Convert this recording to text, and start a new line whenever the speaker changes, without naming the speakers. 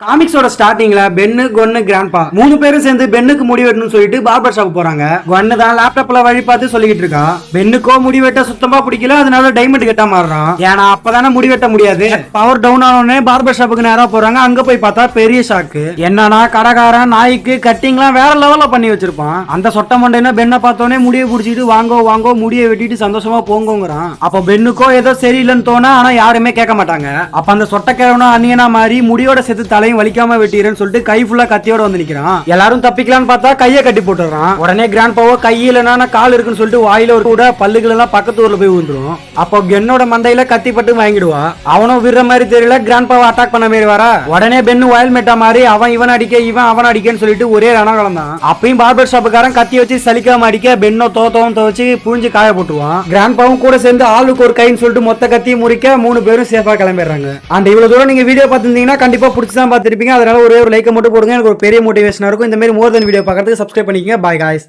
காமிக்ஸோட ஸ்டார்டிங்ல பென்னு கொன்னு கிராண்ட்பா மூணு பேரும் சேர்ந்து பென்னுக்கு முடி வெட்டணும்னு சொல்லிட்டு பார்பர் ஷாப் போறாங்க. கொன்னு தான் லேப்டாப்ல வழி பார்த்து சொல்லிட்டு இருக்கான். பென்னுக்கோ முடி வெட்ட சுத்தமா பிடிக்கல, அதனால டைமண்ட் கெட்டா மாறுறான். ஏன்னா அப்பதானே முடி வெட்ட முடியாது. பவர் டவுன் ஆனோடனே பார்பர் ஷாப்புக்கு நேரா போறாங்க. அங்க போய் பார்த்தா பெரிய ஷாக்கு. என்னன்னா கடைக்காரன் நாய்க்கு கட்டிங்லாம் வேற லெவல்ல பண்ணி வச்சிருப்பான். அந்த சொட்ட மண்டைனா பென்னை பார்த்தோன்னே முடியை பிடிச்சிட்டு வாங்கோ வாங்கோ முடியை வெட்டிட்டு சந்தோஷமா போங்கோங்கிறான். அப்ப பென்னுக்கோ ஏதோ சரியில்லைன்னு தோணா, ஆனா யாருமே கேட்க மாட்டாங்க. அப்ப அந்த சொட்டக்கிழவனா அந்நியனா மாறி முடியோட சேர்த்து தலை வலிக்காம வெட்டிறேன்னு சொல்லிட்டு கை ஃபுல்லா கத்தியோட வந்து நிக்கிறான். எல்லாரும் தப்பிக்கலான்னு பார்த்தா கையை கட்டி போட்டுறான். உடனே கிராண்ட்பாவோ கையில கால் இருக்குன்னு சொல்லிட்டு வாயில ஒரு கூட பல்லுகள் எல்லாம் பக்கத்து ஊர்ல போய் விழுந்துரும். அப்போ கென்னோட மண்டையில கத்தி பட்டு வாங்கிடுவா. அவனும் விடுற மாதிரி தெரியல, கிராண்ட்பாவை அட்டாக் பண்ண மாதிரி வரா. உடனே பென்னு வயல் மெட்டா மாதிரி அவன் இவன் அடிக்க இவன் அவன் அடிக்கன்னு சொல்லிட்டு ஒரே ரணகலம் தான். அப்பயும் பார்பர் ஷாப்புக்காரன் கத்தி வச்சு சலிக்காம அடிக்க பென்னோ தோத்தவும் துவச்சு புழிஞ்சு காய போட்டுருவான். கிராண்ட்பாவும் கூட சேர்ந்து ஆளுக்கு ஒரு கைன்னு சொல்லிட்டு மொத்த கத்தி முறிக்க மூணு பேரும் சேஃபா கிளம்பிடுறாங்க. அண்ட் இவ்வளவு தூரம் நீங்க வீடியோ பார்த்திருந்தீங்கன்னா கண்டிப்பா பிடிச்சதான் பார்த்திருப்பீங்க. அதனால ஒரே ஒரு லைக் மட்டும் போடுங்க, எனக்கு ஒரு பெரிய மோட்டிவேஷனா இருக்கும். இந்த மாதிரி மோர் தென் வீடியோ பார்க்கறதுக்கு சப்ஸ்கிரைப் பண்ணிக்கங்க. Bye guys.